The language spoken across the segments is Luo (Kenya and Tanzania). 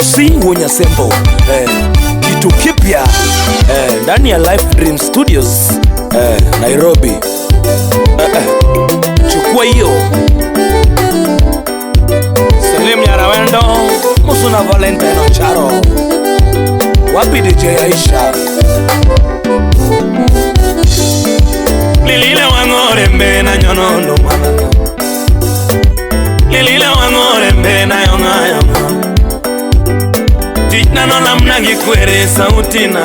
Bosi Wonyasembo, kitu kipya ndani ya Life Dream Studios Nairobi. Chukua hiyo. Salim Yarawendo, Musuna Valentine Ocharo, wapi DJ Aisha. Lilile wangore mbena nyonondo manana, lilile wangore mbena yonga yonga. Tijna no namna gikwere sautina,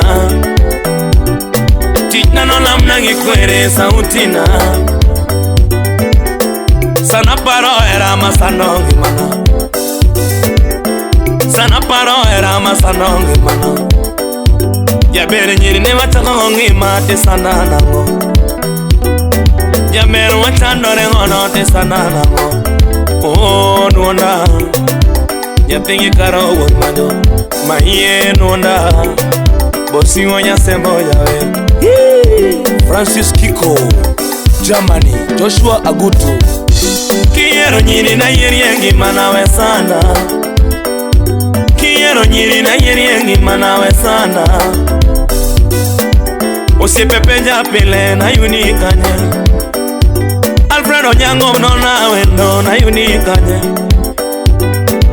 tijna no namna gikwere sautina. Sana paro era masanongi mana, sana paro era masanongi mana. Ya bere nyiri ne watangongi mate sana nango, ya bere watandore ngono te sana nango. Oh nuonda, ya tingi karo wonmanyo, maie nuonda. Bosi Wonyasembo yawe, Francis Kiko, Germany, Joshua Agutu. Kiero nyiri na yeriengi manawe sana, kiero nyiri na yeriengi manawe sana. Usipepeja pile na unikanye, Alfredo Nyango mnona wendo na unikanye,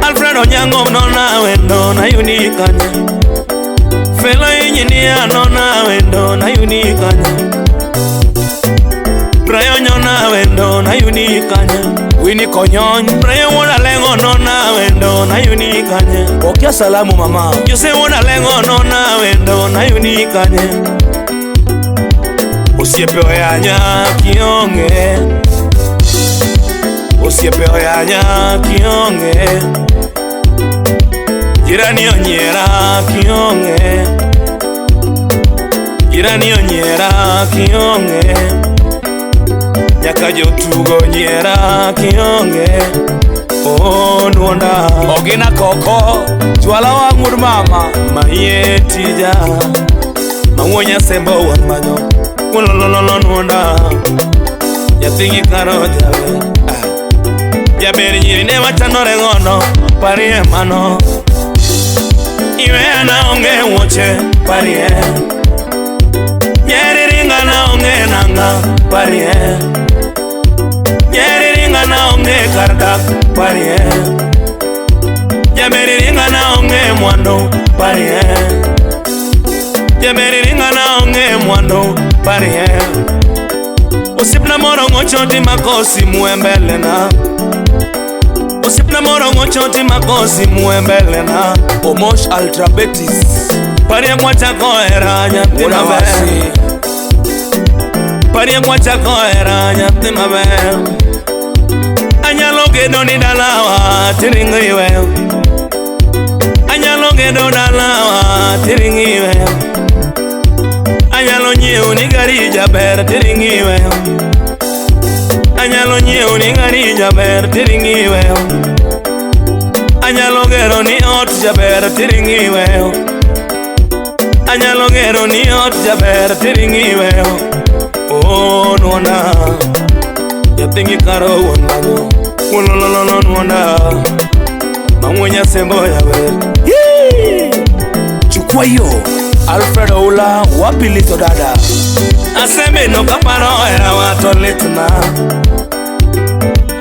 Alfredo Nyango mnona wendo na unikanye, Felo inyinia nona wendo na unikanye, Brayo nyona wendo na unikanye, Wini konyon Brayo wona lengo nona wendo na unikanye. Okia salamu mama, Yose wona lengo nona wendo na unikanye. Usiepe oyanya kionge, usiepe oyanya kionge. Jirani onyera kionge, jirani onyera kionge. Nyaka jotugo nyera kionge. Oh nuonda ogina koko jwala wangur mama maie tija Wonyasembo wanmanyo. Ulolololo nuonda ya tingi karo jawe. Ya beri nyiri ne wachanore ngono parie mano. Iwe na onge woche parie, nyeri ringa na onge nanga parie, nyeri ringa na onge kardak parie, jaberi ringa na onge mwando parie, jaberi ringa na onge mwando parie. Usipna moro ngochoti makosi muembelena, usipna moro ngochoti makosi muembelena. Omosh Altrabetis, parie mwacha koera nyathi maber, parie mwacha koera nyathi maber. Anyalo gedo ni dalawa tiringiwe, anyalo gedo dalawa tiringiwe. Anyalo nyiew ni gari jaber tiringiwe, anyalo nyiew ni gari jaber tiringiwe. Anyalo gero ni ot jaber tiringiwe, anyalo gero ni ot jaber tiringiwe. Oh nuonda ya tingi karo wonmanyo. Ulolololo nuonda Wonyasembo yawe. Chukua hiyo. Alfredo Ula, wapi lito dada. Aseme no kaparo era wato litna,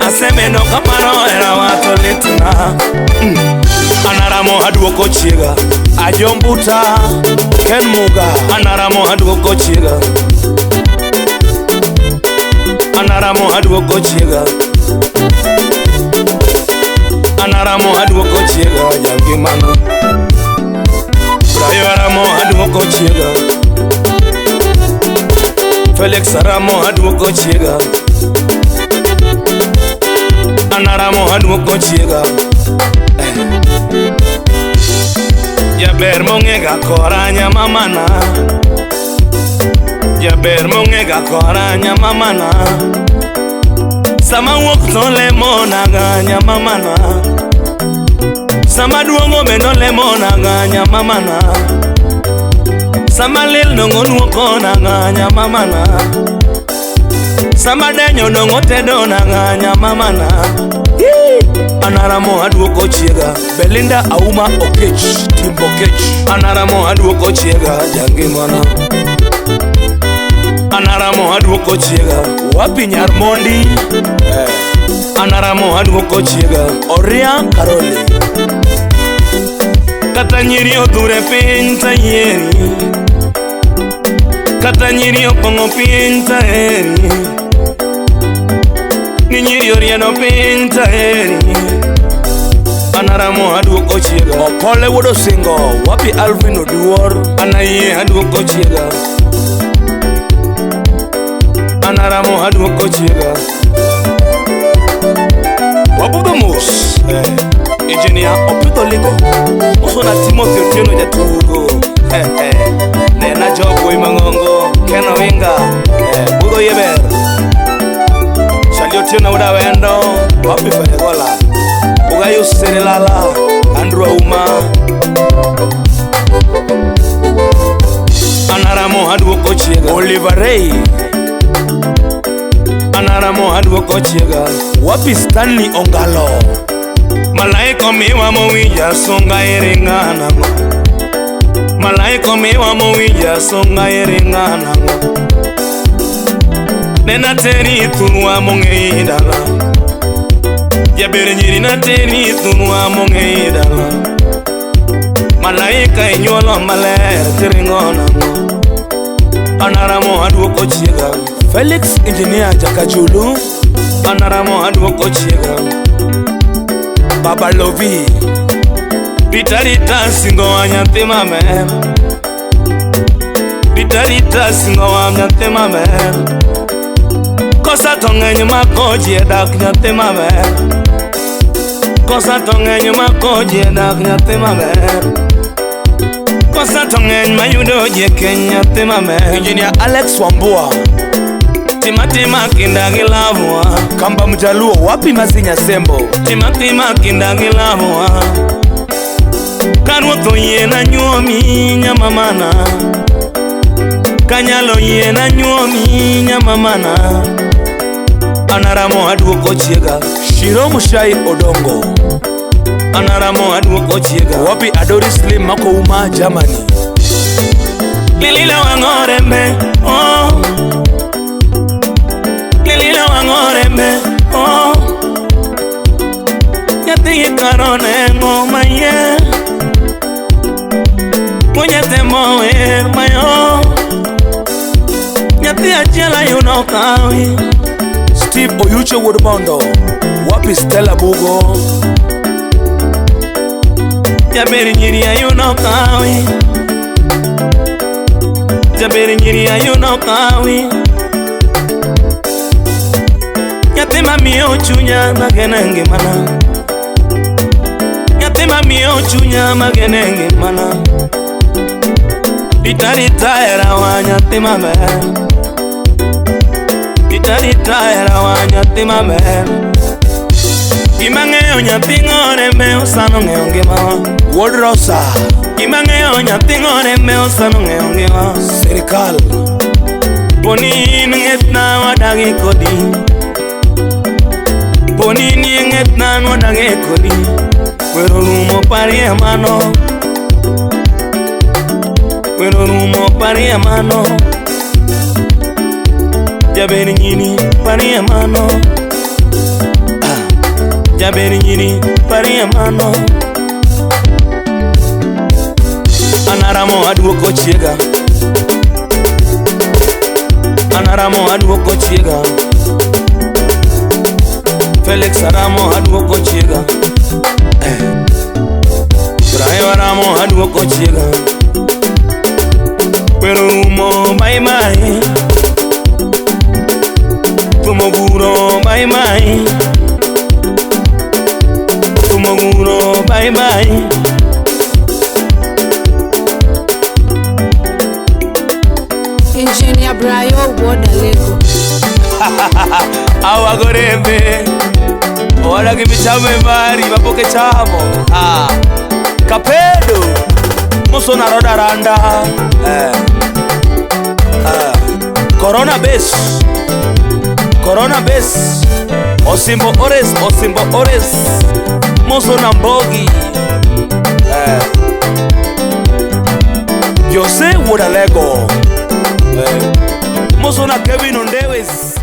aseme no kaparo era wato litna. Anaramo aduoko chiega, Ajombuta Ken Muga. Anaramo aduoko chiega, anaramo aduoko chiega, anaramo aduoko chiega. Jangi mano Brayo aramo aduoko chiega, Felix aramo aduoko chiega, anaramo aduoko chiega. Jaber mongega koranya mamana, jaber mongega koranya mamana. Sama wok to lemona ganya mamana, sama duongo beno lemona ganya mamana. Sama lil nongo nuoko na ganya mamana, sama denyo nongo tedo na ganya mamana. Anaramo aduoko chiega Belinda Auma Okech Timbo Kech Anaramo aduoko chiega Jangimana Anaramo aduoko chiega Wapi Nyarmondi Anaramo aduoko chiega Oria Karoli Kata nyiri odhure pinta yeri Kata nyiri opongo pinta eri Ni nyiri orieno pinta eri Anaramo aduoko chiega Opole wodo singo Wapi Alvin Oduor Anaye aduoko chiega Anaramo aduoko chiega Wabudo Mus Engineer Opito Ligo Usona Timothy Otieno Jatugo Nena Jobo Imangongo Keno Winga Budo Yeber Shalio Otieno Uda Wendo Wapi Fayegola Ugayo Serelala Andrew Auma Anaramo aduoko chiega Oliver Ray Anaramo aduoko chiega Wapi Stanley Ongalo Malaiko miwa mowija songa eringana Malaiko miwa mowija songa eringana Nena teri tunwa mongeidala Yabere nyiri na teri tunwa mongeidala Malaika inyolo maler teringona Anaramo aduoko chiega Felix Engineer Jakajulu Anaramo aduoko chiega Baba Lovi Vitarita singo wanyante mame Vitarita singo wanyante mame Kosa tongenye makoji edak nyante mame Kosa tongenye makoji edak nyante mame Kosa tongenye mayudo jeke nyante mame Engineer Alex Wambua Timatima kindagi lavua Kamba Mjaluo wapi Mazinya Sembo Timatima kindagi lavua Kanwoto yena nyuomi nyamamana Kanyalo yena nyuomi nyamamana Anaramo aduoko chiega Shiro Mushai Odongo Anaramo aduoko chiega Wapi Adori Slim Mako Uma Germany Lilila wangorembe oh Lilila wangorembe oh Yati karone ngoma ye Munyete moe mayo Yati ajela yunokawi Steve Oyuche Woodbondo Wapi Stella Bugo Jaberi nyiri ya yunokawi Jaberi nyiri ya yunokawi Yatima miyo chunya magenenge mana Yatima miyo chunya magenenge mana Itarita era wanyatima me Itarita era wanyatima me Imangeyo nyatingore me usano ngeongema World Rosa Imangeyo nyatingore me usano ngeongema Serikal Poni ngetna wadagi kodi Ponini ngetna wadagi kodi Wero rumo pari amano Wero rumo pari amano Jaberi nyini pari amano Jaberi nyini pari amano Anaramo aduoko chiega Anaramo aduoko chiega Felix Aramo aduoko chiega Brayo Aramo aduoko chiega Pero rumo mai mai Tumoguro mai mai Tumoguro mai mai Engineer Brayo Wodalego Awa gorembe Ora che mi chame vari Vapoke chamo Capedo Moso na roda randa Corona base Corona Base, Osimbo Ores, Moso Nambogi, Jose Wodalego, Moso na Kevin Ondewes.